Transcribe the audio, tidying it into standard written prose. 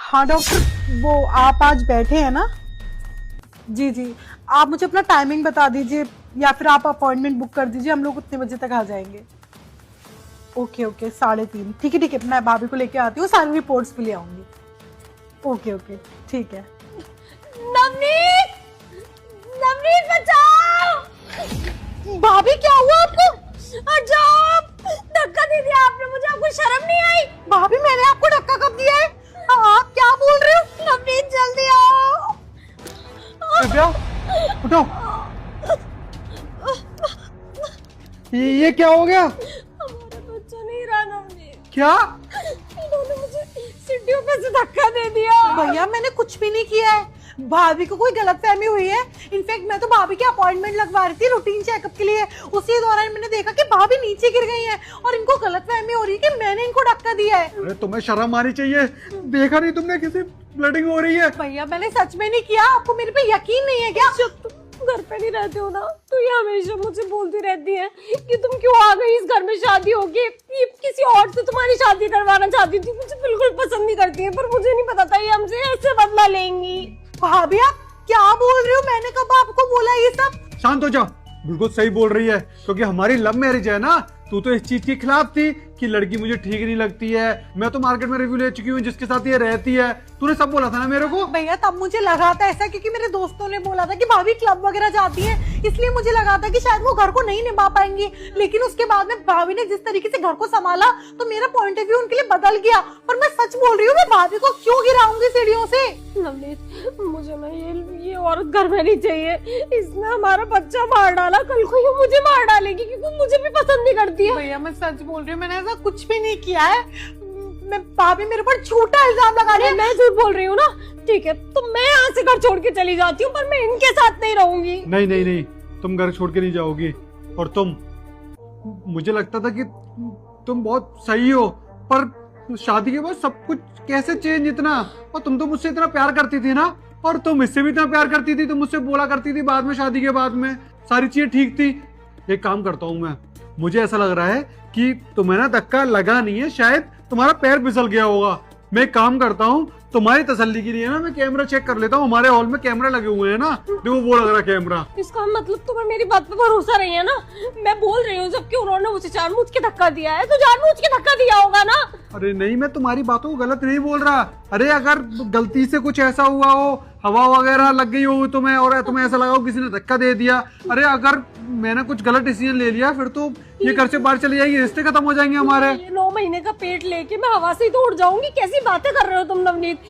हाँ डॉक्टर, वो आप आज बैठे हैं ना? जी जी, आप मुझे अपना टाइमिंग बता दीजिए या फिर आप अपॉइंटमेंट बुक कर दीजिए, हम लोग उतने बजे तक आ जाएंगे। ओके ओके, 3:30, ठीक है, मैं भाभी को लेके आती हूँ, सारी रिपोर्ट्स भी ले आऊंगी। ओके ओके, ठीक है। नवनीत, नवनीत बचाओ! भाभी क्या हुआ आपको? जाओ, धक्का दे दिया आपने मुझे, आपको शर्म नहीं आई? भाभी मैंने आपको धक्का कब दिया है? आप क्या बोल रहे हो? नवनीत जल्दी आओ। दिव्या, उठो। ये क्या हो गया? हमारा बच्चा नहीं रहा नवनीत, क्या? इन्होंने मुझे सीढ़ियों पे से धक्का दे दिया। भैया मैंने कुछ भी नहीं किया है, भाभी को कोई गलतफहमी हुई है। इनफैक्ट मैं तो भाभी की अपॉइंटमेंट लगवा रही थी रूटीन चेकअप के लिए, उसी दौरान मैंने देखा कि भाभी नीचे गिर गई हैं और इनको गलतफहमी हो रही है कि मैंने इनको धक्का दिया है। अरे तुम्हें शर्म आनी चाहिए, देखा नहीं तुमने किसी ब्लडिंग हो रही है? भैया मैंने सच में नहीं किया, आपको मेरे पे यकीन नहीं है क्या? जब तुम घर पे नहीं रहते हो ना, तो ये हमेशा मुझे बोलती रहती है कि तुम क्यों आ गई इस घर में, शादी होगी, ये किसी और से तुम्हारी शादी करवाना चाहती थी। मुझे बिल्कुल पसंद नहीं करती है, पर मुझे नहीं पता था ये हमसे ऐसे बदला लेंगी। भाभी आप क्या बोल रहे हो? मैंने कब आपको बोला ये सब? शांत हो जाओ, बिल्कुल सही बोल रही है, क्योंकि हमारी लव मैरिज है ना। तू तो इस चीज के खिलाफ थी कि लड़की मुझे ठीक नहीं लगती है। मैं तो मार्केट में रिव्यू ले चुकी हूँ जिसके साथ ये रहती है। तूने सब बोला था ना मेरे को। भैया तब मुझे लगा था ऐसा, क्योंकि मेरे दोस्तों ने बोला था कि भाभी क्लब वगैरह जाती है, इसलिए मुझे लगा था कि शायद वो घर को नहीं निभा पाएंगी। लेकिन उसके बाद में भाभी ने जिस तरीके से घर को संभाला तो मेरा पॉइंट ऑफ व्यू उनके लिए बदल गया। पर मैं सच बोल रही हूँ, मैं भाभी को क्यों गिराऊंगी सीढ़ियों से? नवनीत, मुझे ना ये औरत घर में नहीं चाहिए। इसने हमारा बच्चा मार डाला, कल को ये मुझे मार डालेगी क्योंकि मुझे भी पसंद नहीं करती है। भैया मैं सच बोल रही हूँ, मैंने ऐसा कुछ भी नहीं किया है। मैं भाभी मेरे पर झूठा इल्जाम लगा रही है। मैं झूठ बोल रही हूँ ना? ठीक है, तो मैं यहाँ से घर छोड़ के चली जाती हूँ, पर मैं इनके साथ नहीं रहूंगी। नहीं नहीं नहीं, तुम घर छोड़ के नहीं जाओगी। और तुम, मुझे लगता था कि तुम बहुत सही हो, पर शादी के बाद सब कुछ कैसे चेंज इतना। और तुम तो मुझसे इतना प्यार करती थी ना, और तुम इससे भी इतना प्यार करती थी, तुम मुझसे बोला करती थी बाद में, शादी के बाद में सारी चीजें ठीक थी। एक काम करता हूँ मैं, मुझे ऐसा लग रहा है कि तुम्हें ना धक्का लगा नहीं है, शायद तुम्हारा पैर फिसल गया होगा। मैं एक काम करता हूँ, तुम्हारी तसल्ली के लिए ना मैं कैमरा चेक कर लेता हूँ। हमारे हॉल में कैमरा लगे हुए हैं ना, देखो वो लग रहा कैमरा। इसका मतलब तुम्हें मेरी बात पे भरोसा नहीं है ना? मैं बोल रही हूँ, जबकि उन्होंने मुझे जानबूझ के धक्का दिया है, तो जानबूझ के धक्का दिया होगा ना? अरे नहीं, मैं तुम्हारी बातों को गलत नहीं बोल रहा। अरे अगर गलती से कुछ ऐसा हुआ हो, हवा वगैरह लग गई हो तुम्हें और तुम्हें ऐसा लगा हो किसी ने धक्का दे दिया, अरे अगर मैंने कुछ गलत डिसीजन ले लिया, फिर तो ये घर से बाहर चले जाएंगे, रिश्ते खत्म हो जाएंगे हमारे। ये 9 महीने का पेट लेके मैं हवा से ही तो उड़ जाऊंगी। कैसी बातें कर रहे हो तुम नवनीत?